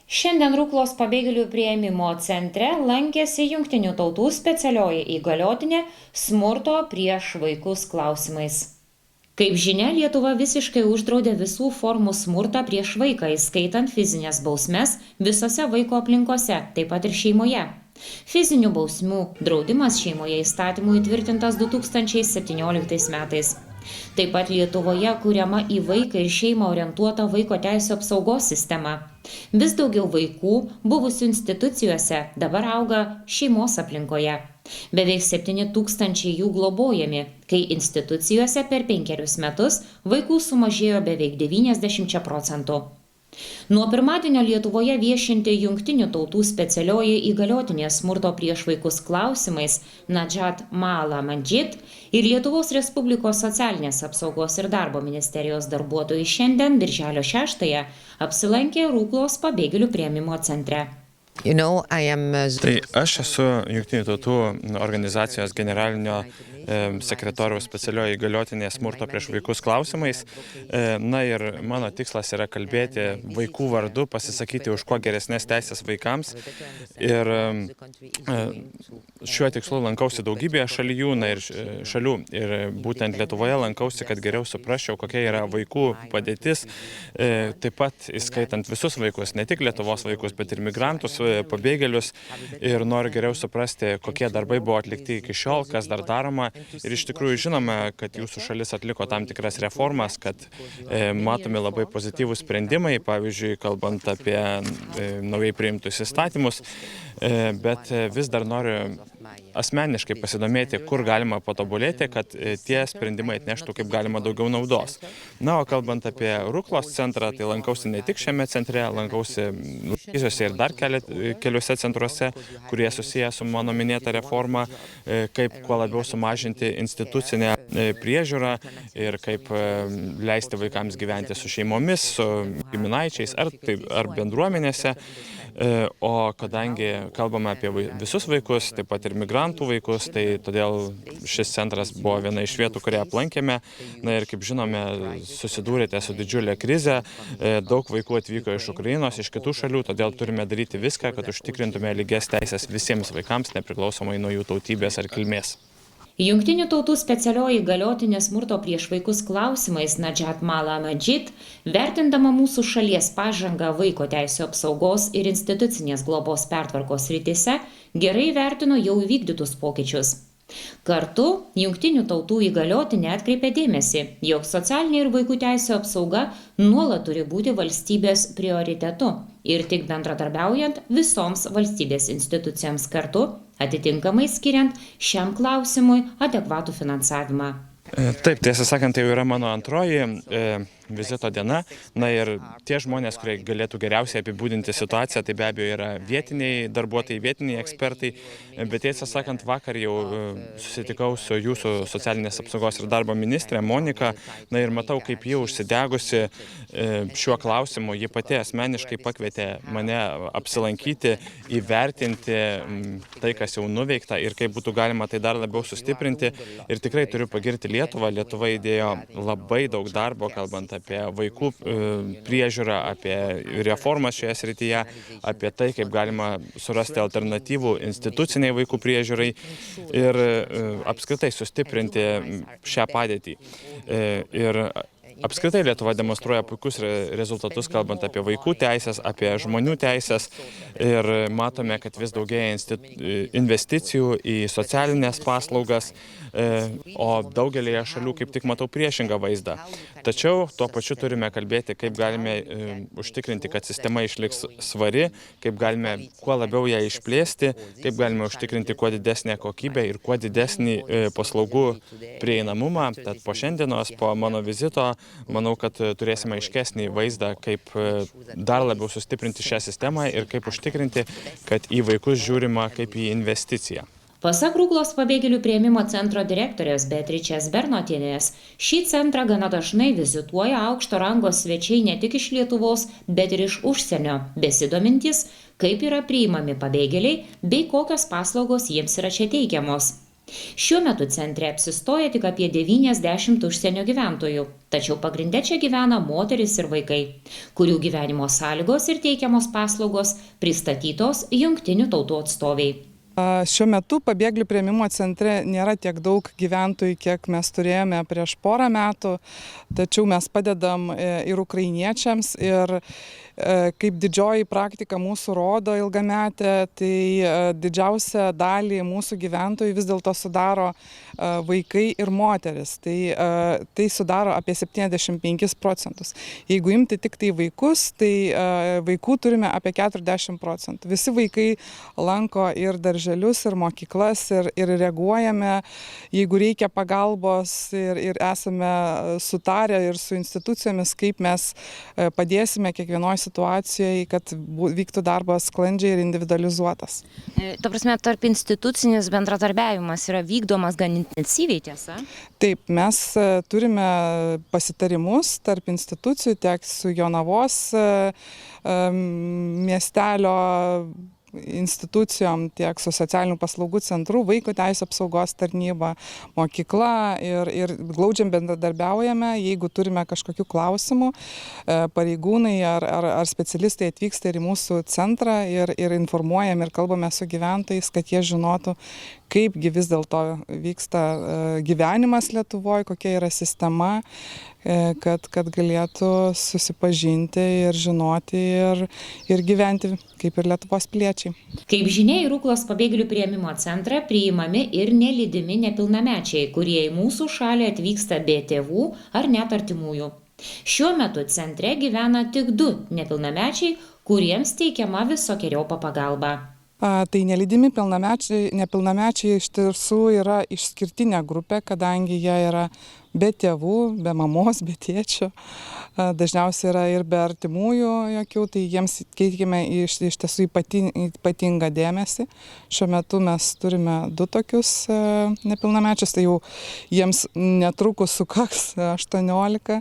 Šiandien Ruklos pabėgėlių priėmimo centre lankėsi Jungtinių tautų specialioji įgaliotinė smurto prieš vaikus klausimais. Kaip žinia, Lietuva visiškai uždraudė visų formų smurtą prieš vaiką, įskaitant fizinės bausmes visose vaiko aplinkose, taip pat ir šeimoje. Fizinių bausmių draudimas šeimoje įstatymų įtvirtintas 2017 metais. Taip pat Lietuvoje kuriama į vaiką ir šeimą orientuota vaiko teisių apsaugos sistema. Vis daugiau vaikų buvusių institucijose dabar auga šeimos aplinkoje. Beveik 7 000 jų globojami, kai institucijose per 5 metus vaikų sumažėjo beveik 90%. Nuo pirmadienio Lietuvoje viešinti Jungtinių tautų specialioji įgaliotinė smurto prieš vaikus klausimais Najat Mala-Madžid ir Lietuvos Respublikos socialinės apsaugos ir darbo ministerijos darbuotojai šiandien, birželio 6-ąją, apsilankė Ruklos pabėgėlių priėmimo centre. Tai aš esu Jungtinių tautų organizacijos generalinio sekretoriaus specialioji įgaliotinė smurto prieš vaikus klausimais. Na ir mano tikslas yra kalbėti vaikų vardu, pasisakyti už kuo geresnės teisės vaikams. Ir šiuo tikslu lankausi daugybėje šalių ir būtent Lietuvoje lankausi, kad geriau suprasčiau, kokia yra vaikų padėtis, taip pat įskaitant visus vaikus, ne tik Lietuvos vaikus, bet ir migrantus, pabėgėlius, ir noriu geriau suprasti, kokie darbai buvo atlikti iki šiol, kas dar daroma. Ir iš tikrųjų žinome, kad jūsų šalis atliko tam tikras reformas, kad matomi labai pozityvūs sprendimai, pavyzdžiui, kalbant apie naujai priimtus įstatymus, bet vis dar noriu asmeniškai pasidomėti, kur galima patobulėti, kad tie sprendimai atneštų kaip galima daugiau naudos. Na, o kalbant apie Ruklos centrą, tai lankausi ne tik šiame centre, lankausi Lukiškėse ir dar keliuose centruose, kurie susiję su mano minėta reforma, kaip kuo labiau sumažinti institucinę priežiūrą ir kaip leisti vaikams gyventi su šeimomis, su giminaičiais ar bendruomenėse. O kadangi kalbame apie visus vaikus, taip pat ir migrantų vaikus, tai todėl šis centras buvo viena iš vietų, kurią aplankėme. Na ir kaip žinome, susidūrėte su didžiulė krize, daug vaikų atvyko iš Ukrainos, iš kitų šalių, todėl turime daryti viską, kad užtikrintume lygias teisės visiems vaikams, nepriklausomai nuo jų tautybės ar kilmės. Jungtinių tautų specialioji įgaliotinė smurto prieš vaikus klausimais Najat Mala-Madžid, vertindama mūsų šalies pažangą vaiko teisių apsaugos ir institucinės globos pertvarkos srityse, gerai vertino jau įvykdytus pokyčius. Kartu Jungtinių tautų įgaliotinė atkreipė dėmesį, jog socialinė ir vaikų teisių apsauga nuolat turi būti valstybės prioritetu ir tik bendradarbiaujant visoms valstybės institucijoms kartu, atitinkamai skiriant šiam klausimui adekvatų finansavimą. Taip, tiesą sakant, tai jau yra mano antroji vizito diena. Na ir tie žmonės, kurie galėtų geriausiai apibūdinti situaciją, tai be abejo yra vietiniai darbuotojai, vietiniai ekspertai. Bet tiesą sakant, vakar jau susitikau su jūsų socialinės apsaugos ir darbo ministrė Monika. Na ir matau, kaip ji užsidegusi šiuo klausimu. Ji pati asmeniškai pakvietė mane apsilankyti, įvertinti tai, kas jau nuveikta ir kaip būtų galima tai dar labiau sustiprinti. Ir tikrai turiu pagirti Lietuvą. Lietuva įdėjo labai daug darbo, kalbant apie vaikų priežiūrą, apie reformas šioje srityje, apie tai, kaip galima surasti alternatyvų instituciniai vaikų priežiūrai ir apskritai sustiprinti šią padėtį. Ir apskritai Lietuva demonstruoja puikius rezultatus, kalbant apie vaikų teisės, apie žmonių teisės, ir matome, kad vis daugėja investicijų į socialinės paslaugas, o daugelėje šalių kaip tik matau priešingą vaizdą. Tačiau tuo pačiu turime kalbėti, kaip galime užtikrinti, kad sistema išliks svari, kaip galime kuo labiau ją išplėsti, kaip galime užtikrinti kuo didesnę kokybę ir kuo didesnį paslaugų prieinamumą. Tad po šiandienos, po mano vizito, manau, kad turėsime aiškesnį vaizdą, kaip dar labiau sustiprinti šią sistemą ir kaip užtikrinti, kad į vaikus žiūrima kaip į investiciją. Pasak Ruklos pabėgėlių priėmimo centro direktorės Beatričės Bernotienės, šį centrą gana dažnai vizituoja aukšto rango svečiai ne tik iš Lietuvos, bet ir iš užsienio, besidomintys, kaip yra priimami pabėgėliai bei kokios paslaugos jiems yra čia teikiamos. Šiuo metu centre apsistoja tik apie 90 užsienio gyventojų, tačiau pagrinde čia gyvena moterys ir vaikai, kurių gyvenimo sąlygos ir teikiamos paslaugos pristatytos Jungtinių tautų atstoviai. Šiuo metu pabėgėlių priėmimo centre nėra tiek daug gyventojų, kiek mes turėjome prieš porą metų, tačiau mes padedam ir ukrainiečiams ir kaip didžioji praktika mūsų rodo ilgametė, tai didžiausią dalį mūsų gyventojų vis dėlto sudaro vaikai ir moteris. Tai sudaro apie 75%. Jeigu imti tik tai vaikus, tai vaikų turime apie 40%. Visi vaikai lanko ir darželius, ir mokyklas, ir reaguojame, jeigu reikia pagalbos ir esame sutarę ir su institucijomis, kaip mes padėsime kiekvienoje situacijoje, kad vyktų darbas sklandžiai ir individualizuotas. Ta prasme, tarp institucinis bendradarbiavimas yra vykdomas gan intensyviai, tiesa? Taip, mes turime pasitarimus tarp institucijų, tiek su Jonavos miestelio institucijom, tiek su socialinių paslaugų centru, vaiko teisių apsaugos tarnyba, mokykla ir glaudžiai bendradarbiaujame, jeigu turime kažkokių klausimų, pareigūnai ar specialistai atvyksta ir į mūsų centrą ir informuojam ir kalbame su gyventojais, kad jie žinotų, kaipgi vis dėlto vyksta gyvenimas Lietuvoje, kokia yra sistema, kad galėtų susipažinti ir žinoti ir gyventi kaip ir Lietuvos piliečiai. Kaip žinia, į Ruklos pabėgėlių priėmimo centrą priimami ir nelydimi nepilnamečiai, kurie į mūsų šalį atvyksta be tėvų ar net artimųjų. Šiuo metu centre gyvena tik 2 nepilnamečiai, kuriems teikiama visokeriopa pagalba. Tai nelydimi nepilnamečiai iš tiesų yra išskirtinė grupė, kadangi jie yra be tėvų, be mamos, be tėčio. Dažniausiai yra ir be artimųjų jokių, tai jiems teikiame iš tiesų ypatingą dėmesį. Šiuo metu mes turime 2 tokius nepilnamečius, tai jau jiems netrukus sukaks 18,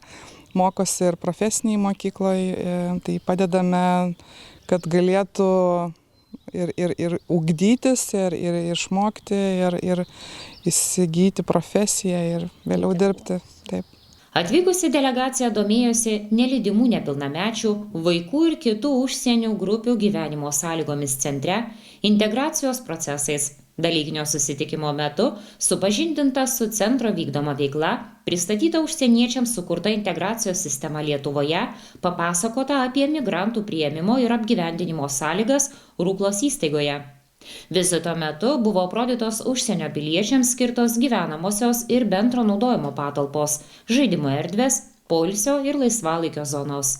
mokosi ir profesiniai mokykloje, tai padedame, kad galėtų ir ugdytis, ir išmokti, ir įsigyti profesiją ir vėliau dirbti. Taip. Atvykusi delegacija domėjosi nelydimų nepilnamečių, vaikų ir kitų užsienio grupių gyvenimo sąlygomis centre, integracijos procesais. Dalykinio susitikimo metu supažindinta su centro vykdoma veikla, pristatyta užsieniečiams sukurta integracijos sistema Lietuvoje, papasakota apie migrantų priėmimo ir apgyvendinimo sąlygas Ruklos įstaigoje. Vizito metu buvo aprodytos užsienio piliečiams skirtos gyvenamosios ir bendro naudojimo patalpos, žaidimo erdvės, poilsio ir laisvalaikio zonos.